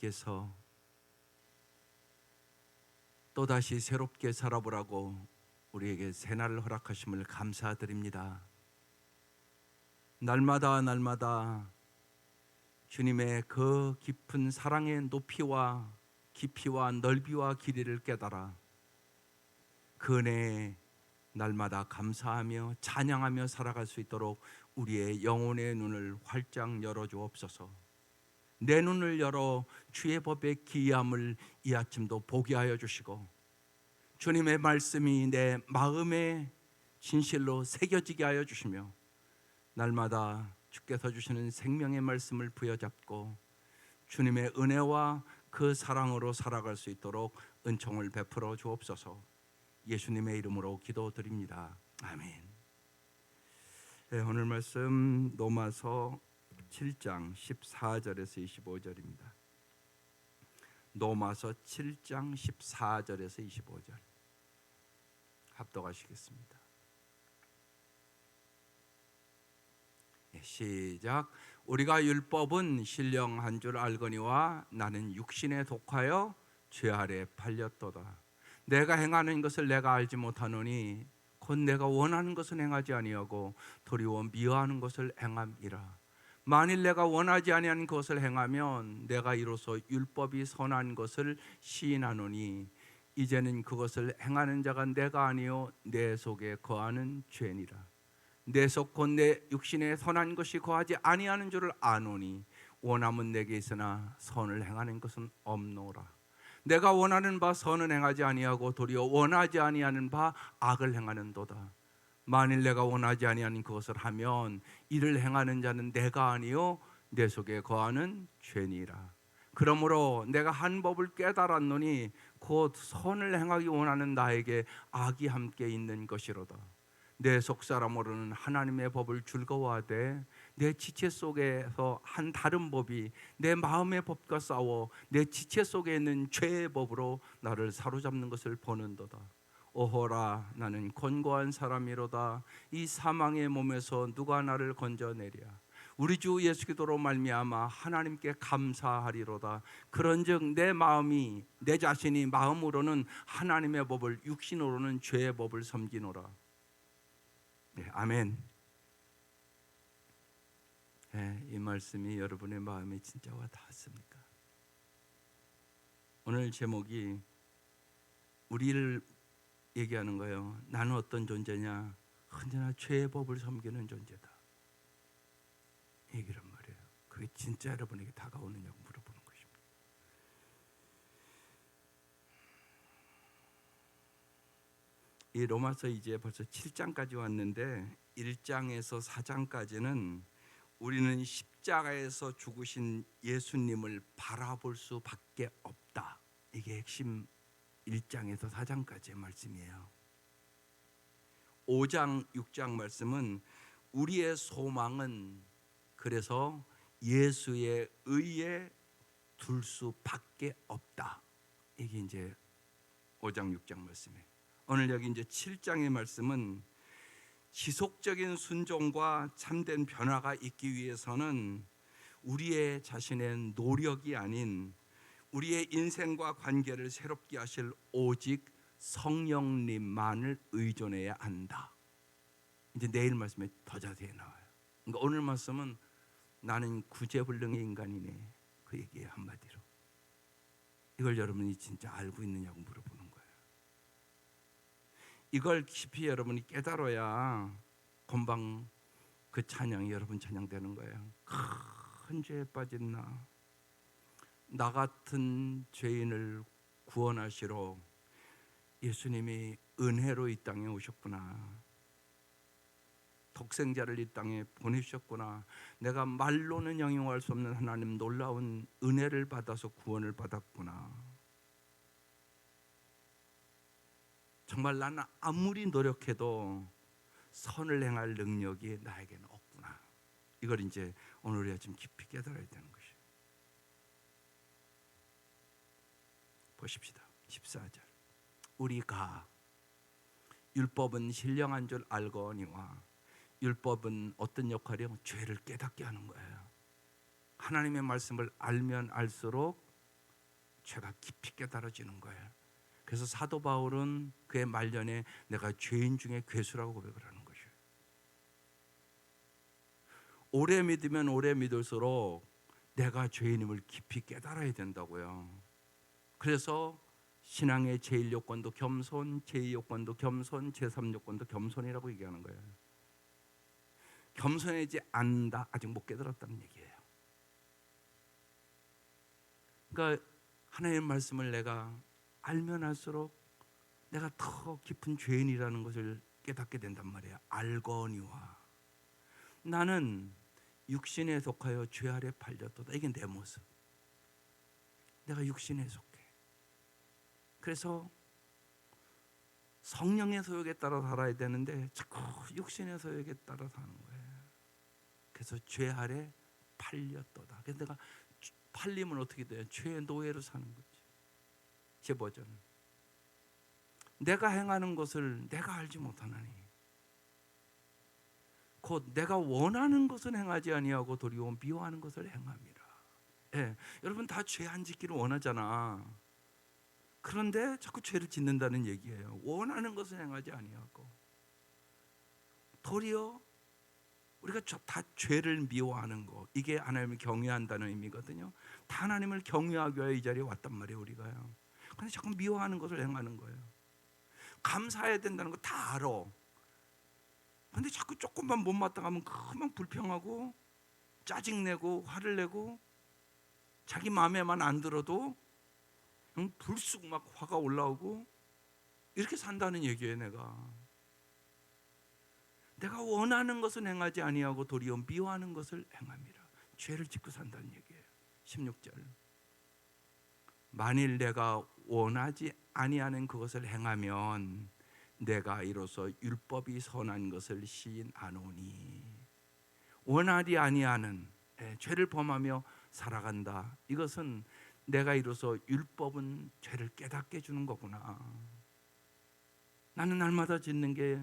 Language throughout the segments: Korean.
하나님께서 또다시 새롭게 살아보라고 우리에게 새날을 허락하심을 감사드립니다. 날마다 주님의 그 깊은 사랑의 높이와 깊이와 넓이와 길이를 깨달아 그 은혜에 날마다 감사하며 찬양하며 살아갈 수 있도록 우리의 영혼의 눈을 활짝 열어주옵소서. 내 눈을 열어 주의 법의 기이함을 이 아침도 보게 하여 주시고, 주님의 말씀이 내 마음에 진실로 새겨지게 하여 주시며, 날마다 주께서 주시는 생명의 말씀을 부여잡고 주님의 은혜와 그 사랑으로 살아갈 수 있도록 은총을 베풀어 주옵소서. 예수님의 이름으로 기도드립니다. 아멘. 네, 오늘 말씀 로마서 7장 14절에서 25절입니다. 로마서 7장 14절에서 25절 합독하시겠습니다. 시작. 우리가 율법은 신령한 줄 알거니와 나는 육신에 독하여 죄 아래 팔렸도다. 내가 행하는 것을 내가 알지 못하노니 곧 내가 원하는 것은 행하지 아니하고 도리어 미워하는 것을 행함이라. 만일 내가 원하지 아니하는 것을 행하면 내가 이로써 율법이 선한 것을 시인하노니 이제는 그것을 행하는 자가 내가 아니요 내 속에 거하는 죄니라. 내 속 곧 내 육신에 선한 것이 거하지 아니하는 줄을 아노니 원함은 내게 있으나 선을 행하는 것은 없노라. 내가 원하는 바 선은 행하지 아니하고 도리어 원하지 아니하는 바 악을 행하는도다. 만일 내가 원하지 아니하는 그것을 하면 이를 행하는 자는 내가 아니요 내 속에 거하는 죄니라. 그러므로 내가 한 법을 깨달았노니 곧 선을 행하기 원하는 나에게 악이 함께 있는 것이로다. 내 속사람으로는 하나님의 법을 즐거워하되 내 지체 속에서 한 다른 법이 내 마음의 법과 싸워 내 지체 속에 있는 죄의 법으로 나를 사로잡는 것을 보는도다. 오호라, 나는 곤고한 사람이로다. 이 사망의 몸에서 누가 나를 건져내랴. 우리 주 예수 그리스도로 말미암아 하나님께 감사하리로다. 그런즉 내 마음이 내 자신이 마음으로는 하나님의 법을 육신으로는 죄의 법을 섬기노라. 네, 아멘. 네, 이 말씀이 여러분의 마음에 진짜 와 닿았습니까? 오늘 제목이 우리를 얘기하는 거예요. 나는 어떤 존재냐? 언제나 죄의 법을 섬기는 존재다. 얘기란 말이에요. 그게 진짜 여러분에게 다가오느냐고 물어보는 것입니다. 이 로마서 이제 벌써 7장까지 왔는데 1장에서 4장까지는 우리는 십자가에서 죽으신 예수님을 바라볼 수밖에 없다. 이게 핵심 1장에서 4장까지의 말씀이에요. 5장, 6장 말씀은 우리의 소망은 그래서 예수의 의에 둘 수밖에 없다. 이게 이제 5장, 6장 말씀이에요. 오늘 여기 이제 7장의 말씀은 지속적인 순종과 참된 변화가 있기 위해서는 우리의 자신의 노력이 아닌 우리의 인생과 관계를 새롭게 하실 오직 성령님만을 의존해야 한다. 이제 내일 말씀에 더 자세히 나와요. 그러니까 오늘 말씀은 나는 구제불능의 인간이네. 그 얘기예요, 한마디로. 이걸 여러분이 진짜 알고 있느냐고 물어보는 거예요. 이걸 깊이 여러분이 깨달아야 금방 그 찬양이 여러분 찬양되는 거예요. 큰 죄에 빠진 나 같은 죄인을 구원하시러 예수님이 은혜로 이 땅에 오셨구나. 독생자를 이 땅에 보내주셨구나. 내가 말로는 형용할 수 없는 하나님 놀라운 은혜를 받아서 구원을 받았구나. 정말 나는 아무리 노력해도 선을 행할 능력이 나에게는 없구나. 이걸 이제 오늘 우리가 좀 깊이 깨달아야 되는 것이에요. 보십시다. 14절. 우리가 율법은 신령한 줄 알거니와, 율법은 어떤 역할이요? 죄를 깨닫게 하는 거예요. 하나님의 말씀을 알면 알수록 죄가 깊이 깨달아지는 거예요. 그래서 사도 바울은 그의 말년에 내가 죄인 중에 괴수라고 고백을 하는 거죠. 오래 믿으면 오래 믿을수록 내가 죄인임을 깊이 깨달아야 된다고요. 그래서 신앙의 제1요건도 겸손, 제2요건도 겸손, 제3요건도 겸손이라고 얘기하는 거예요. 겸손하지 않는다, 아직 못 깨달았다는 얘기예요. 그러니까 하나님의 말씀을 내가 알면 알수록 내가 더 깊은 죄인이라는 것을 깨닫게 된단 말이에요. 알거니와 나는 육신에 속하여 죄 아래 팔렸도다. 이게 내 모습. 내가 육신에 속해. 그래서 성령의 소욕에 따라 살아야 되는데 자꾸 육신의 소욕에 따라 사는 거예요. 그래서 죄 아래 팔렸도다. 그래서 내가 팔리면 어떻게 돼요? 죄의 노예로 사는 거지. 15절. 내가 행하는 것을 내가 알지 못하나니 곧 내가 원하는 것은 행하지 아니하고 도리어 미워하는 것을 행함이라. 예, 여러분 다 죄 안 짓기를 원하잖아. 그런데 자꾸 죄를 짓는다는 얘기예요. 원하는 것은 행하지 아니하고 도리어 우리가 다 죄를 미워하는 거, 이게 하나님을 경외한다는 의미거든요. 다 하나님을 경외하기 위해 이 자리에 왔단 말이에요, 우리가요. 근데 자꾸 미워하는 것을 행하는 거예요. 감사해야 된다는 거 다 알아. 근데 자꾸 조금만 못마땅하면 그만 불평하고 짜증내고 화를 내고 자기 마음에만 안 들어도 불쑥 막 화가 올라오고 이렇게 산다는 얘기예요. 내가 원하는 것은 행하지 아니하고 도리어 미워하는 것을 행함이라. 죄를 짓고 산다는 얘기예요. 16절. 만일 내가 원하지 아니하는 그것을 행하면 내가 이로써 율법이 선한 것을 시인하노니. 원하지 아니하는 죄를 범하며 살아간다. 이것은 내가 이로써 율법은 죄를 깨닫게 해주는 거구나. 나는 날마다 짓는 게,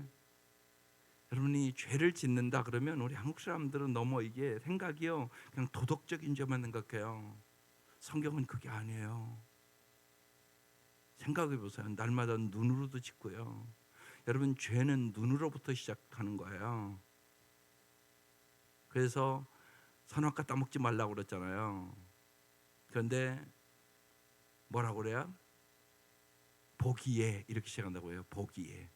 여러분이 죄를 짓는다 그러면 우리 한국 사람들은 너무 이게 생각이요 그냥 도덕적인 죄만 생각해요. 성경은 그게 아니에요. 생각해 보세요. 날마다 눈으로도 짓고요. 여러분 죄는 눈으로부터 시작하는 거예요. 그래서 선악과 따먹지 말라고 그랬잖아요. 그런데 뭐라고 그래요? 보기에 이렇게 시작한다고 해요. 보기에.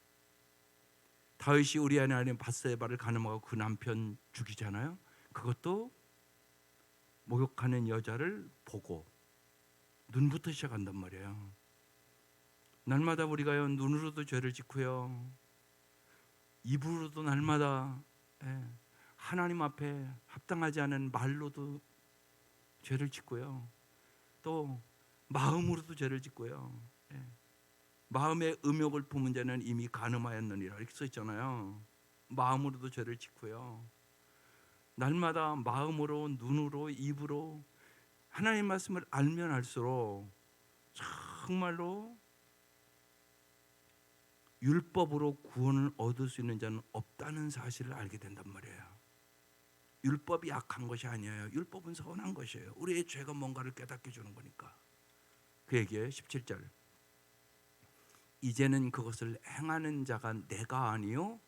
다윗이 우리아의 아내 밧세바를 가늠하고 그 남편 죽이잖아요. 그것도 목욕하는 여자를 보고 눈부터 시작한단 말이에요. 날마다 우리가요 눈으로도 죄를 짓고요, 입으로도 날마다 하나님 앞에 합당하지 않은 말로도 죄를 짓고요, 또 마음으로도 죄를 짓고요. 마음의 음욕을 품은 자는 이미 간음하였느니라 이렇게 써 있잖아요. 마음으로도 죄를 짓고요, 날마다 마음으로, 눈으로, 입으로 하나님 말씀을 알면 알수록 정말로 율법으로 구원을 얻을 수 있는 자는 없다는 사실을 알게 된단 말이에요. 율법이 약한 것이 아니에요. 율법은 선한 것이에요. 우리의 죄가 뭔가를 깨닫게 주는 거니까. 그 얘기예요. 17절. 이제는 그것을 행하는 자가 내가 아니요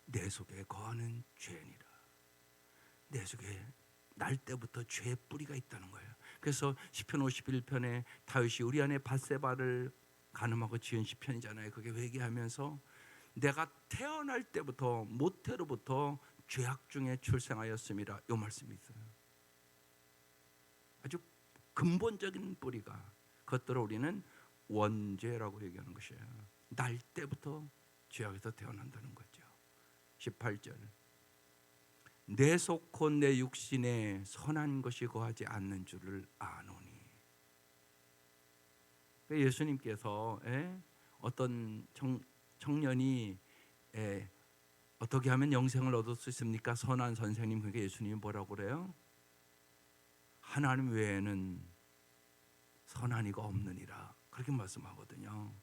내 속에 거하는 죄니라. 내 속에 날 때부터 죄의 뿌리가 있다는 거예요. 그래서 시편 51편에 다윗이 우리 안에 밧세바를 간음하고 지은 시편이잖아요. 그게 회개하면서 내가 태어날 때부터 모태로부터 죄악 중에 출생하였음이라 이 말씀이 있어요. 아주 근본적인 뿌리가, 그것들을 우리는 원죄라고 얘기하는 것이에요. 날 때부터 죄악에서 태어난다는 거죠. 18절. 내 속 곧 내 육신에 선한 것이 거하지 않는 줄을 아노니. 예수님께서 어떤 청년이 어떻게 하면 영생을 얻을 수 있습니까? 선한 선생님. 그러니까 예수님이 뭐라고 그래요? 하나님 외에는 선한 이가 없느니라 그렇게 말씀하거든요.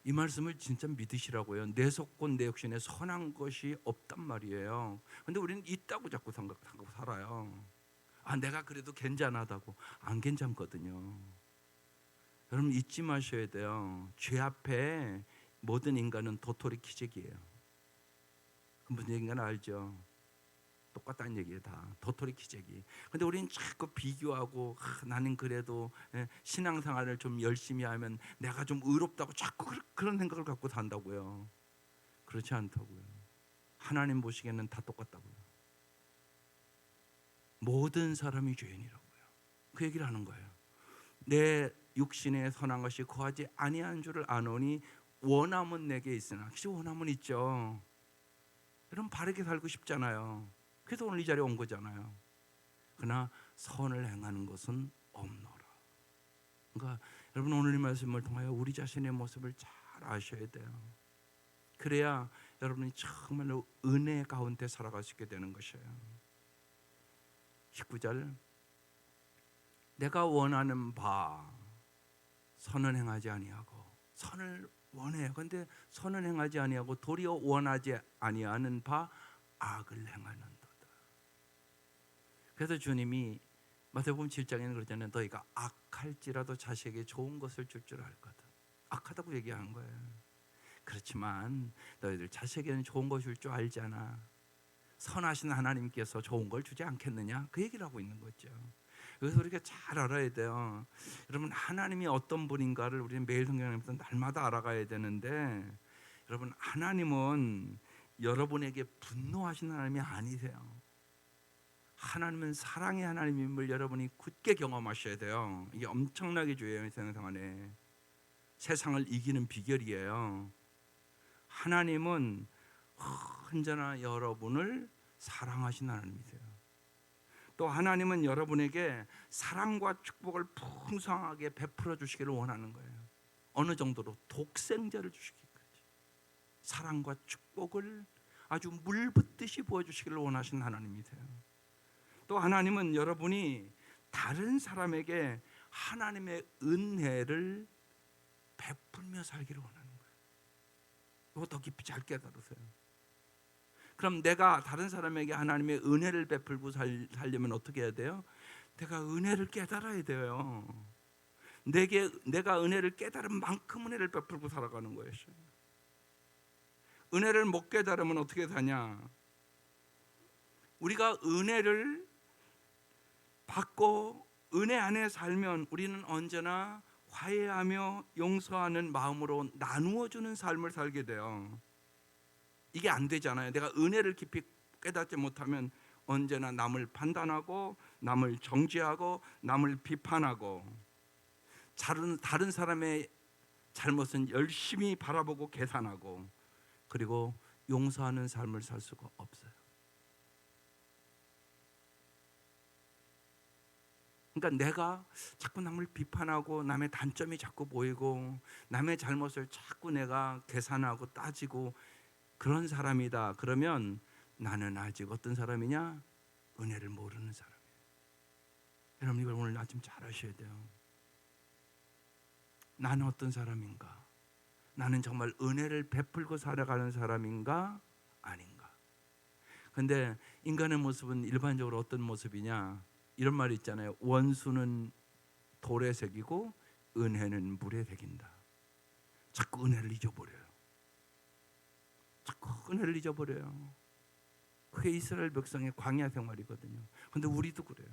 이 말씀을 진짜 믿으시라고요. 내 속 곧 내 육신에 선한 것이 없단 말이에요. 근데 우리는 있다고 자꾸 생각하고 살아요. 내가 그래도 괜찮하다고. 안 괜찮거든요. 여러분 잊지 마셔야 돼요. 죄 앞에 모든 인간은 도토리 키재기예요. 무슨 얘기인가 알죠? 똑같다는 얘기예요. 다 도토리 키재기. 근데 우리는 자꾸 비교하고 나는 그래도 신앙생활을 좀 열심히 하면 내가 좀 의롭다고 자꾸 그런 생각을 갖고 산다고요. 그렇지 않다고요. 하나님 보시기에는 다 똑같다고요. 모든 사람이 죄인이라고요. 그 얘기를 하는 거예요. 내 육신에 선한 것이 거하지 아니한 줄을 아노니 원함은 내게 있으나. 혹시 원함은 있죠. 여러분 바르게 살고 싶잖아요. 그래서 오늘 이 자리에 온 거잖아요. 그러나 선을 행하는 것은 없노라. 그러니까 여러분 오늘 이 말씀을 통하여 우리 자신의 모습을 잘 아셔야 돼요. 그래야 여러분이 정말로 은혜 가운데 살아갈 수 있게 되는 것이에요. 19절, 내가 원하는 바 선은 행하지 아니하고. 선을 원해요. 그런데 선은 행하지 아니하고 도리어 원하지 아니하는 바 악을 행하는도다. 그래서 주님이 마태복음 7장에는 그러잖아요. 너희가 악할지라도 자식에게 좋은 것을 줄 줄 알거든. 악하다고 얘기하는 거예요. 그렇지만 너희들 자식에게는 좋은 것 줄 줄 알잖아. 선하신 하나님께서 좋은 걸 주지 않겠느냐? 그 얘기를 하고 있는 거죠. 그래서 우리가 잘 알아야 돼요. 여러분 하나님이 어떤 분인가를 우리는 매일 성경에서 날마다 알아가야 되는데, 여러분 하나님은 여러분에게 분노하신 하나님이 아니세요. 하나님은 사랑의 하나님임을 여러분이 굳게 경험하셔야 돼요. 이게 엄청나게 중요해요. 세상 안에 세상을 이기는 비결이에요. 하나님은 언제나 여러분을 사랑하신 하나님이세요. 또 하나님은 여러분에게 사랑과 축복을 풍성하게 베풀어 주시기를 원하는 거예요. 어느 정도로? 독생자를 주시기까지 사랑과 축복을 아주 물 붓듯이 부어주시기를 원하신 하나님이세요. 또 하나님은 여러분이 다른 사람에게 하나님의 은혜를 베풀며 살기를 원하는 거예요. 이거 더 깊이 잘 깨달으세요. 그럼 내가 다른 사람에게 하나님의 은혜를 베풀고 살려면 어떻게 해야 돼요? 내가 은혜를 깨달아야 돼요. 내가 은혜를 깨달은 만큼 은혜를 베풀고 살아가는 거예요. 은혜를 못 깨달으면 어떻게 사냐? 우리가 은혜를 받고 은혜 안에 살면 우리는 언제나 화해하며 용서하는 마음으로 나누어주는 삶을 살게 돼요. 이게 안 되잖아요. 내가 은혜를 깊이 깨닫지 못하면 언제나 남을 판단하고 남을 정죄하고 남을 비판하고 다른 사람의 잘못은 열심히 바라보고 계산하고 그리고 용서하는 삶을 살 수가 없어요. 그러니까 내가 자꾸 남을 비판하고 남의 단점이 자꾸 보이고 남의 잘못을 자꾸 내가 계산하고 따지고 그런 사람이다. 그러면 나는 아직 어떤 사람이냐? 은혜를 모르는 사람이에요. 여러분 이걸 오늘 아침 잘 아셔야 돼요. 나는 어떤 사람인가? 나는 정말 은혜를 베풀고 살아가는 사람인가? 아닌가? 근데 인간의 모습은 일반적으로 어떤 모습이냐? 이런 말이 있잖아요. 원수는 돌에 새기고 은혜는 물에 새긴다. 자꾸 은혜를 잊어버려요. 자꾸 은혜를 잊어버려요. 그게 이스라엘 백성의 광야 생활이거든요. 그런데 우리도 그래요.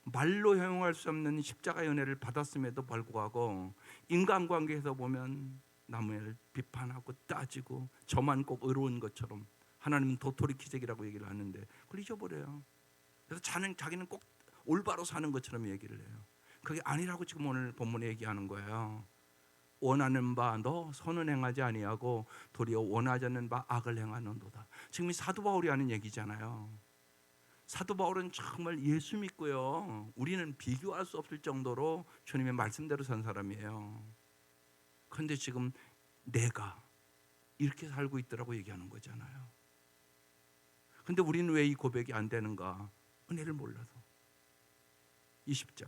말로 형용할 수 없는 십자가의 은혜를 받았음에도 불구하고 인간관계에서 보면 남을 비판하고 따지고 저만 꼭 의로운 것처럼 하나님은 도토리 키재기라고 얘기를 하는데 그걸 잊어버려요. 그래서 자기는 꼭 올바로 사는 것처럼 얘기를 해요. 그게 아니라고 지금 오늘 본문에 얘기하는 거예요. 원하는 바 너 선은 행하지 아니하고 도리어 원하지 않는 바 악을 행하는도다. 지금 이 사도 바울이 하는 얘기잖아요. 사도 바울은 정말 예수 믿고요. 우리는 비교할 수 없을 정도로 주님의 말씀대로 산 사람이에요. 그런데 지금 내가 이렇게 살고 있더라고 얘기하는 거잖아요. 그런데 우리는 왜 이 고백이 안 되는가? 은혜를 몰라서. 20절.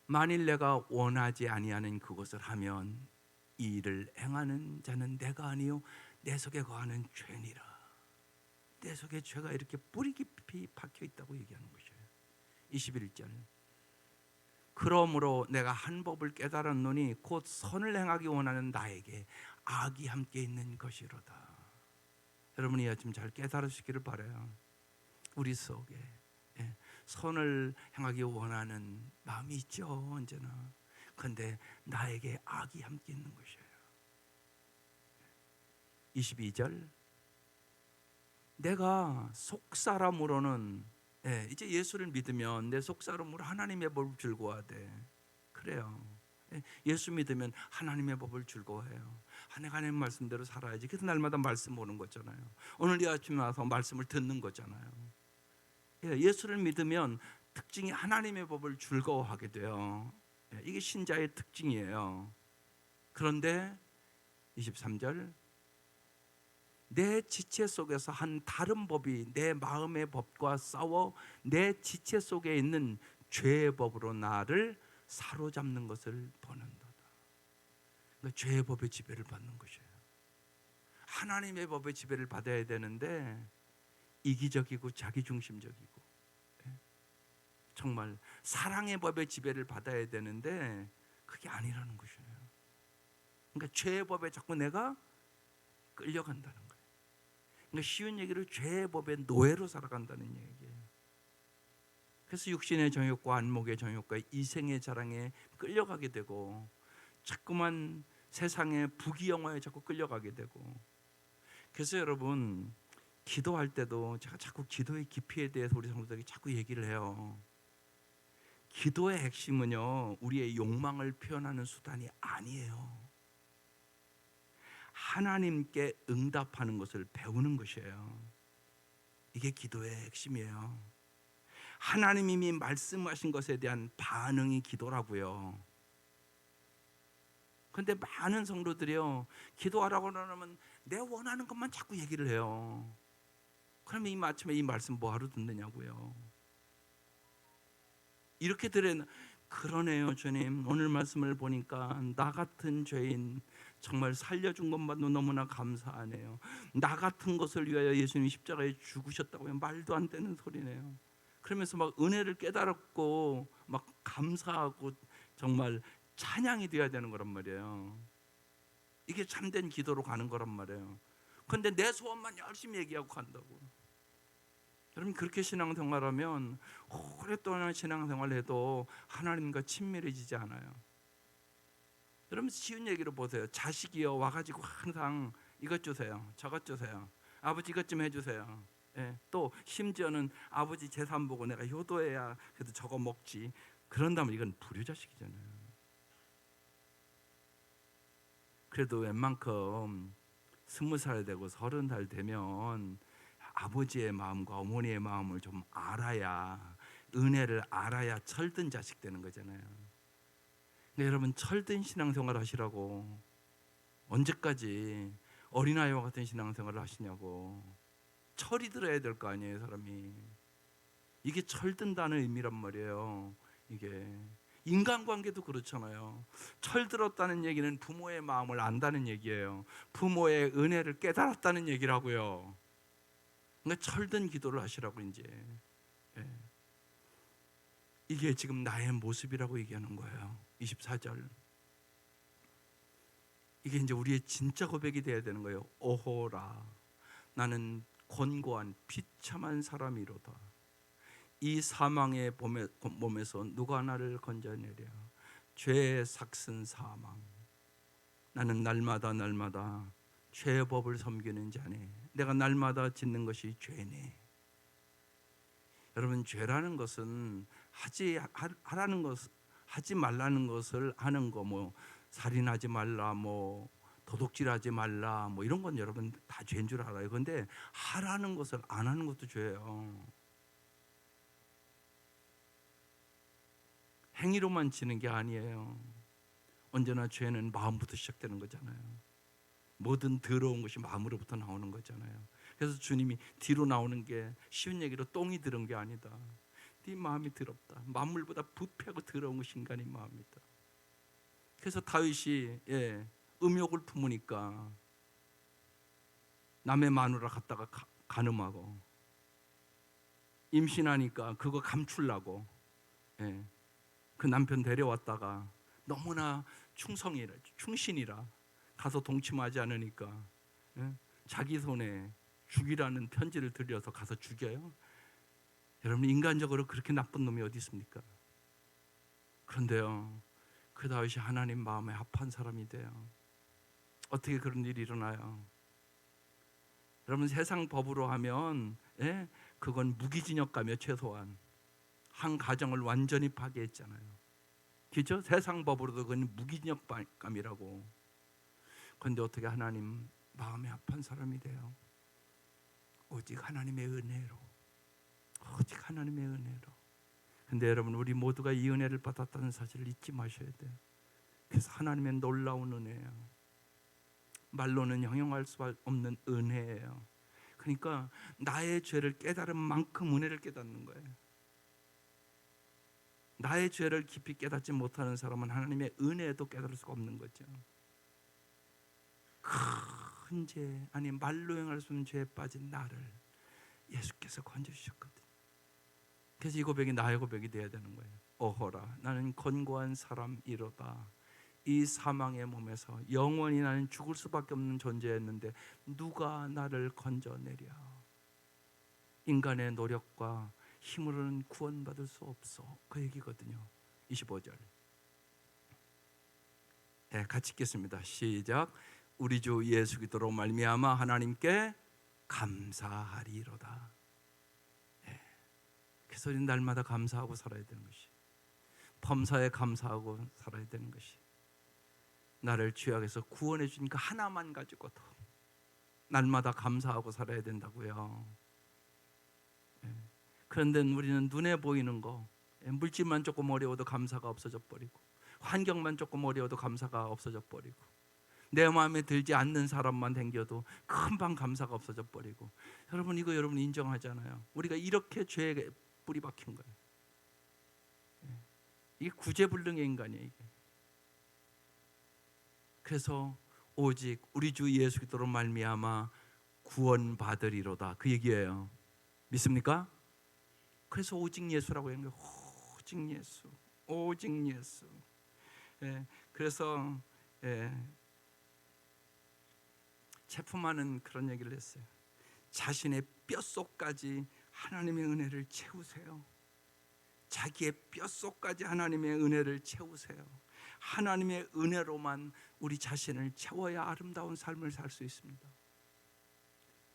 만일 내가 원하지 아니하는 그것을 하면 이 일을 행하는 자는 내가 아니요 내 속에 거하는 죄니라. 내 속에 죄가 이렇게 뿌리 깊이 박혀 있다고 얘기하는 것이에요. 21절. 그러므로 내가 한 법을 깨달았노니 곧 선을 행하기 원하는 나에게 악이 함께 있는 것이로다. 여러분이 아침 잘 깨달으시기를 바라요. 우리 속에 선을 행하기 원하는 마음이 있죠, 언제나. 그런데 나에게 악이 함께 있는 것이에요. 22절. 내가 속사람으로는 이제 예수를 믿으면 내 속사람으로 하나님의 법을 즐거워하되, 그래요. 예수 믿으면 하나님의 법을 즐거워해요. 하나님 말씀대로 살아야지. 그래서 날마다 말씀 오는 거잖아요. 오늘 이 아침에 와서 말씀을 듣는 거잖아요. 예수를 믿으면 특징이 하나님의 법을 즐거워하게 돼요. 이게 신자의 특징이에요. 그런데 23절. 내 지체 속에서 한 다른 법이 내 마음의 법과 싸워 내 지체 속에 있는 죄의 법으로 나를 사로잡는 것을 보는도다. 그러니까 죄의 법의 지배를 받는 것이에요. 하나님의 법의 지배를 받아야 되는데 이기적이고 자기중심적이고, 정말 사랑의 법의 지배를 받아야 되는데 그게 아니라는 것이에요. 그러니까 죄의 법에 자꾸 내가 끌려간다는 거예요. 그러니까 쉬운 얘기로 죄의 법의 노예로 살아간다는 얘기예요. 그래서 육신의 정욕과 안목의 정욕과 이생의 자랑에 끌려가게 되고, 자꾸만 세상의 부귀영화에 자꾸 끌려가게 되고. 그래서 여러분, 기도할 때도 제가 자꾸 기도의 깊이에 대해서 우리 성도들에게 자꾸 얘기를 해요. 기도의 핵심은요, 우리의 욕망을 표현하는 수단이 아니에요. 하나님께 응답하는 것을 배우는 것이에요. 이게 기도의 핵심이에요. 하나님이 말씀하신 것에 대한 반응이 기도라고요. 그런데 많은 성도들이요, 기도하라고 그러면 내 원하는 것만 자꾸 얘기를 해요. 그러면 이 아침에 이 말씀 뭐하러 듣느냐고요. 이렇게 들으면, 그러네요 주님, 오늘 말씀을 보니까 나 같은 죄인 정말 살려준 것만도 너무나 감사하네요. 나 같은 것을 위하여 예수님이 십자가에 죽으셨다고요. 말도 안 되는 소리네요. 그러면서 막 은혜를 깨달았고 막 감사하고 정말 찬양이 돼야 되는 거란 말이에요. 이게 참된 기도로 가는 거란 말이에요. 그런데 내 소원만 열심히 얘기하고 간다고. 여러분, 그렇게 신앙생활하면 오랫동안 신앙생활을 해도 하나님과 친밀해지지 않아요. 여러분, 쉬운 얘기로 보세요. 자식이요 와가지고 항상 이것 주세요, 저것 주세요, 아버지 이것 좀 해주세요. 또 심지어는 아버지 재산 보고 내가 효도해야 그래도 저거 먹지, 그런다면 이건 불효자식이잖아요. 그래도 웬만큼 20살 되고 30살 되면 아버지의 마음과 어머니의 마음을 좀 알아야, 은혜를 알아야 철든 자식 되는 거잖아요. 근데 여러분, 철든 신앙생활 하시라고 언제까지 어린아이와 같은 신앙생활을 하시냐고. 철이 들어야 될 거 아니에요, 사람이. 이게 철든다는 의미란 말이에요. 이게 인간관계도 그렇잖아요. 철들었다는 얘기는 부모의 마음을 안다는 얘기예요. 부모의 은혜를 깨달았다는 얘기라고요. 그러니까 철든 기도를 하시라고 이제. 이게 지금 나의 모습이라고 얘기하는 거예요. 24절. 이게 이제 우리의 진짜 고백이 돼야 되는 거예요. 오호라, 나는 곤고한 비참한 사람이로다. 이 사망의 몸에서 누가 나를 건져내랴. 죄의 삭슨 사망. 나는 날마다 죄의 법을 섬기는 자네. 내가 날마다 짓는 것이 죄네. 여러분, 죄라는 것은 하지 말라는 것을 하는 거, 뭐 살인하지 말라, 뭐 도둑질하지 말라, 뭐 이런 건 여러분 다 죄인 줄 알아요. 그런데 하라는 것을 안 하는 것도 죄예요. 행위로만 지는 게 아니에요. 언제나 죄는 마음부터 시작되는 거잖아요. 모든 더러운 것이 마음으로부터 나오는 거잖아요. 그래서 주님이 뒤로 나오는 게 쉬운 얘기로 똥이 들은 게 아니다. 네 마음이 더럽다. 만물보다 부패하고 더러운 것이 인간의 마음이다. 그래서 다윗이 음욕을 품으니까 남의 마누라 갖다가 간음하고 임신하니까 그거 감추려고 그 남편 데려왔다가 너무나 충신이라 가서 동침하지 않으니까 자기 손에 죽이라는 편지를 들여서 가서 죽여요. 여러분, 인간적으로 그렇게 나쁜 놈이 어디 있습니까? 그런데요, 그 다윗이 하나님 마음에 합한 사람이 돼요. 어떻게 그런 일이 일어나요? 여러분, 세상 법으로 하면 그건 무기징역감이에요. 최소한 한 가정을 완전히 파괴했잖아요. 그죠? 세상 법으로도 그건 무기징역감이라고. 그런데 어떻게 하나님 마음에 합한 사람이 돼요? 오직 하나님의 은혜로. 오직 하나님의 은혜로. 근데 여러분, 우리 모두가 이 은혜를 받았다는 사실을 잊지 마셔야 돼요. 그래서 하나님의 놀라운 은혜예요. 말로는 형용할 수 없는 은혜예요. 그러니까 나의 죄를 깨달은 만큼 은혜를 깨닫는 거예요. 나의 죄를 깊이 깨닫지 못하는 사람은 하나님의 은혜도 깨달을 수가 없는 거죠. 큰 죄, 아니 말로 행할 수 없는 죄에 빠진 나를 예수께서 건져주셨거든요. 그래서 이 고백이 나의 고백이 되어야 되는 거예요. 어허라, 나는 건고한 사람이로다. 이 사망의 몸에서 영원히 나는 죽을 수밖에 없는 존재였는데 누가 나를 건져내랴. 인간의 노력과 힘으로는 구원받을 수 없어. 그 얘기거든요. 25절 같이 읽겠습니다. 시작. 우리 주 예수 그리스도로 말미암아 하나님께 감사하리로다. 그래서 우리는 날마다 감사하고 살아야 되는 것이, 범사에 감사하고 살아야 되는 것이, 나를 죄악에서 구원해 주신 그 하나만 가지고도 날마다 감사하고 살아야 된다고요. 그런데 우리는 눈에 보이는 거, 물질만 조금 어려워도 감사가 없어져 버리고, 환경만 조금 어려워도 감사가 없어져 버리고, 내 마음에 들지 않는 사람만 댕겨도 금방 감사가 없어져 버리고. 여러분, 이거 여러분 인정하잖아요. 우리가 이렇게 죄에 뿌리 박힌 거예요. 이게 구제불능의 인간이에요. 이게. 그래서 오직 우리 주 예수 그리스도로 말미암아 구원받으리로다. 그 얘기예요. 믿습니까? 그래서 오직 예수라고 하는 거예요. 오직 예수, 오직 예수. 그래서 체프만은 그런 얘기를 했어요. 자신의 뼛속까지 하나님의 은혜를 채우세요. 자기의 뼛속까지 하나님의 은혜를 채우세요. 하나님의 은혜로만 우리 자신을 채워야 아름다운 삶을 살 수 있습니다.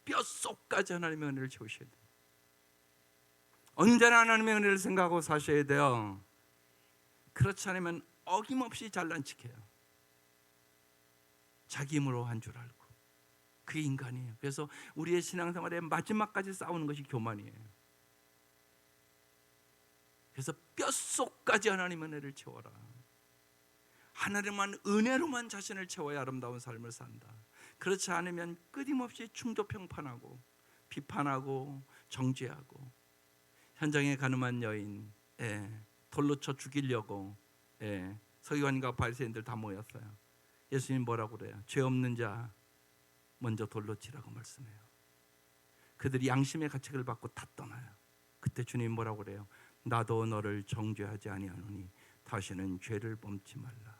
뼛속까지 하나님의 은혜를 채우셔야 돼요. 언제나 하나님의 은혜를 생각하고 사셔야 돼요. 그렇지 않으면 어김없이 잘난 척해요. 자기 힘으로 한 줄 알고. 그게 인간이에요. 그래서 우리의 신앙생활의 마지막까지 싸우는 것이 교만이에요. 그래서 뼛속까지 하나님의 은혜를 채워라. 하나님만 은혜로만 자신을 채워야 아름다운 삶을 산다. 그렇지 않으면 끊임없이 충조평판하고 비판하고 정죄하고. 현장에 가늠한 여인, 돌로 쳐 죽이려고 서기관과 바리새인들 다 모였어요. 예수님 뭐라고 그래요? 죄 없는 자 먼저 돌로 치라고 말씀해요. 그들이 양심의 가책을 받고 다 떠나요. 그때 주님 뭐라고 그래요? 나도 너를 정죄하지 아니하노니 다시는 죄를 범치 말라.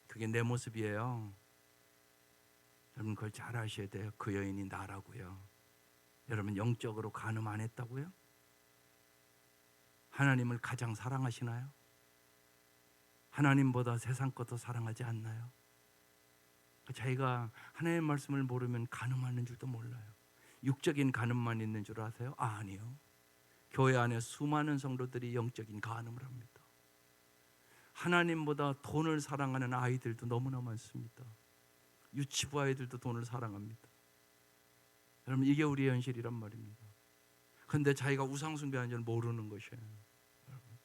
그게 내 모습이에요. 여러분, 그걸 잘 아셔야 돼요. 그 여인이 나라고요. 여러분, 영적으로 간음 안 했다고요? 하나님을 가장 사랑하시나요? 하나님보다 세상 것도 사랑하지 않나요? 자기가 하나님의 말씀을 모르면 간음하는 줄도 몰라요. 육적인 간음만 있는 줄 아세요? 아니요. 교회 안에 수많은 성도들이 영적인 간음을 합니다. 하나님보다 돈을 사랑하는 아이들도 너무나 많습니다. 유치부 아이들도 돈을 사랑합니다. 여러분, 이게 우리의 현실이란 말입니다. 그런데 자기가 우상 숭배하는 줄 모르는 것이에요. 여러분,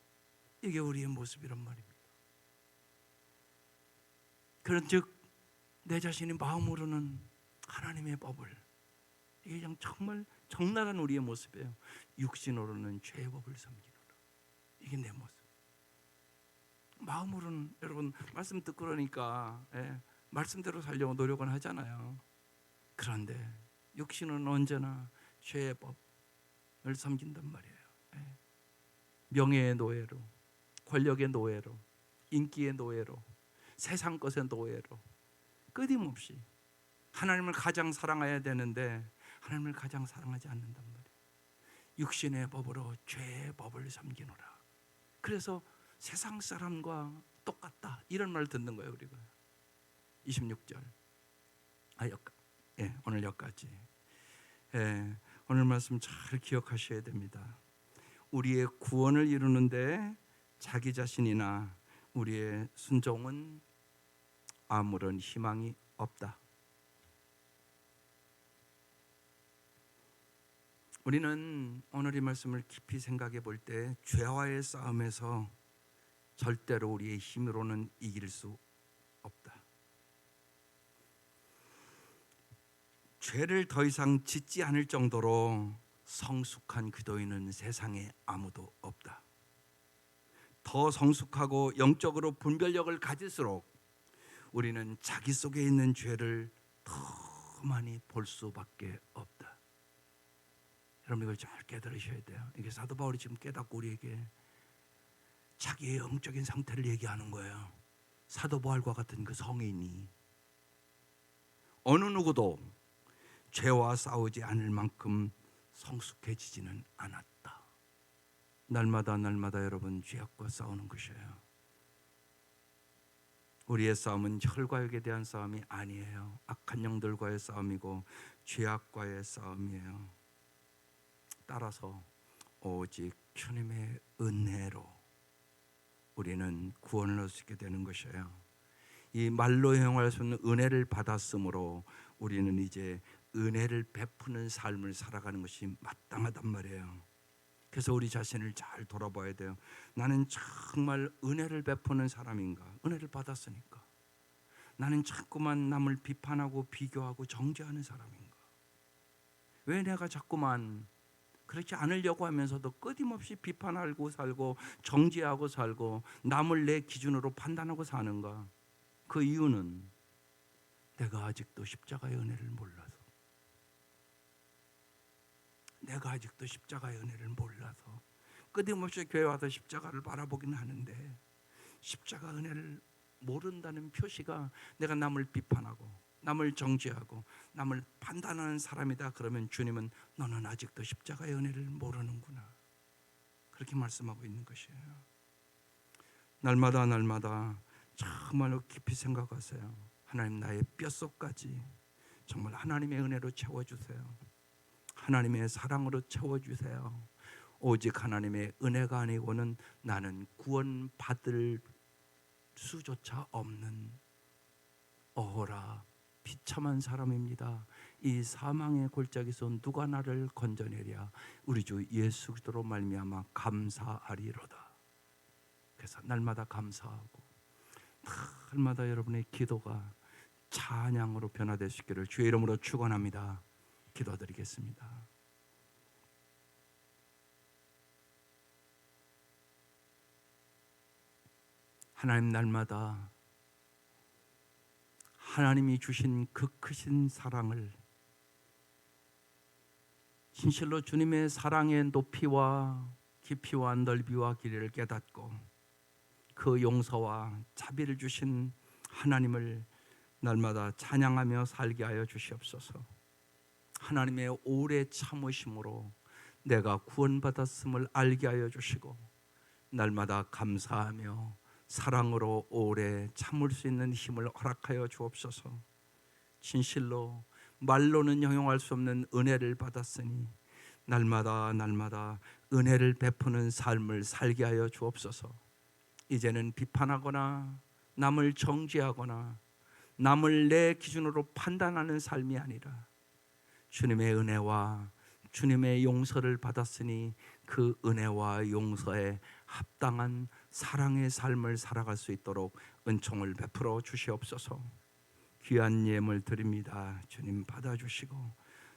이게 우리의 모습이란 말입니다. 그런즉 내 자신이 마음으로는 하나님의 법을, 이게 그냥 정말 적나라한 우리의 모습이에요. 육신으로는 죄의 법을 섬기노라. 이게 내 모습. 마음으로는 여러분 말씀 듣고 그러니까 말씀대로 살려고 노력은 하잖아요. 그런데 육신은 언제나 죄의 법을 섬긴단 말이에요. 명예의 노예로, 권력의 노예로, 인기의 노예로, 세상 것의 노예로 끊임없이 하나님을 가장 사랑해야 되는데 하나님을 가장 사랑하지 않는단 말이에요. 육신의 법으로 죄의 법을 섬기노라. 그래서 세상 사람과 똑같다 이런 말을 듣는 거예요. 우리가 26절 오늘 여기까지. 오늘 말씀 잘 기억하셔야 됩니다. 우리의 구원을 이루는데 자기 자신이나 우리의 순종은 아무런 희망이 없다. 우리는 오늘 이 말씀을 깊이 생각해 볼 때 죄와의 싸움에서 절대로 우리의 힘으로는 이길 수 없다. 죄를 더 이상 짓지 않을 정도로 성숙한 기도인은 세상에 아무도 없다. 더 성숙하고 영적으로 분별력을 가질수록 우리는 자기 속에 있는 죄를 더 많이 볼 수밖에 없다. 여러분 이걸 잘 깨달으셔야 돼요. 이게 사도 바울이 지금 깨닫고 우리에게 자기의 영적인 상태를 얘기하는 거예요. 사도 바울과 같은 그 성인이 어느 누구도 죄와 싸우지 않을 만큼 성숙해지지는 않았다. 날마다 여러분 죄악과 싸우는 것이에요. 우리의 싸움은 혈과 육에 대한 싸움이 아니에요. 악한 영들과의 싸움이고 죄악과의 싸움이에요. 따라서 오직 주님의 은혜로 우리는 구원을 얻게 되는 것이에요. 이 말로 행할 수 없는 은혜를 받았으므로 우리는 이제 은혜를 베푸는 삶을 살아가는 것이 마땅하단 말이에요. 그래서 우리 자신을 잘 돌아봐야 돼요. 나는 정말 은혜를 베푸는 사람인가? 은혜를 받았으니까. 나는 자꾸만 남을 비판하고 비교하고 정죄하는 사람인가? 왜 내가 자꾸만 그렇지 않으려고 하면서도 끊임없이 비판하고 살고 정죄하고 살고 남을 내 기준으로 판단하고 사는가? 그 이유는 내가 아직도 십자가의 은혜를 몰라서, 내가 아직도 십자가의 은혜를 몰라서 끊임없이 교회 와서 십자가를 바라보긴 하는데 십자가 은혜를 모른다는 표시가 내가 남을 비판하고 남을 정죄하고 남을 판단하는 사람이다. 그러면 주님은 너는 아직도 십자가의 은혜를 모르는구나, 그렇게 말씀하고 있는 것이에요. 날마다 정말로 깊이 생각하세요. 하나님, 나의 뼛속까지 정말 하나님의 은혜로 채워주세요. 하나님의 사랑으로 채워주세요. 오직 하나님의 은혜가 아니고는 나는 구원받을 수조차 없는 어라 비참한 사람입니다. 이 사망의 골짜기에서 누가 나를 건져내랴. 우리 주 예수 그리스도로 말미암아 감사하리로다. 그래서 날마다 감사하고 날마다 여러분의 기도가 찬양으로 변화되시기를 주의 이름으로 축원합니다. 기도드리겠습니다. 하나님, 날마다 하나님이 주신 그 크신 사랑을, 진실로 주님의 사랑의 높이와 깊이와 넓이와 길이를 깨닫고 그 용서와 자비를 주신 하나님을 날마다 찬양하며 살게 하여 주시옵소서. 하나님의 오래 참으심으로 내가 구원받았음을 알게 하여 주시고 날마다 감사하며 사랑으로 오래 참을 수 있는 힘을 허락하여 주옵소서. 진실로 말로는 형용할 수 없는 은혜를 받았으니 날마다 은혜를 베푸는 삶을 살게 하여 주옵소서. 이제는 비판하거나 남을 정죄하거나 남을 내 기준으로 판단하는 삶이 아니라 주님의 은혜와 주님의 용서를 받았으니 그 은혜와 용서에 합당한 사랑의 삶을 살아갈 수 있도록 은총을 베풀어 주시옵소서. 귀한 예물 드립니다. 주님 받아주시고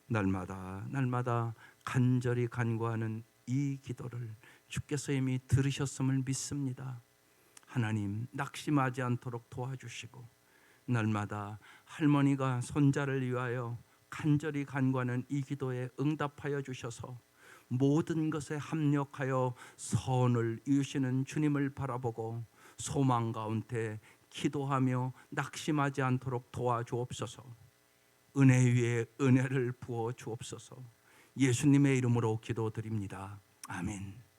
날마다 간절히 간구하는 이 기도를 주께서 이미 들으셨음을 믿습니다. 하나님, 낙심하지 않도록 도와주시고 날마다 할머니가 손자를 위하여 간절히 간구하는 이 기도에 응답하여 주셔서 모든 것에 합력하여 선을 이루시는 주님을 바라보고 소망 가운데 기도하며 낙심하지 않도록 도와주옵소서. 은혜 위에 은혜를 부어 주옵소서. 예수님의 이름으로 기도드립니다. 아멘.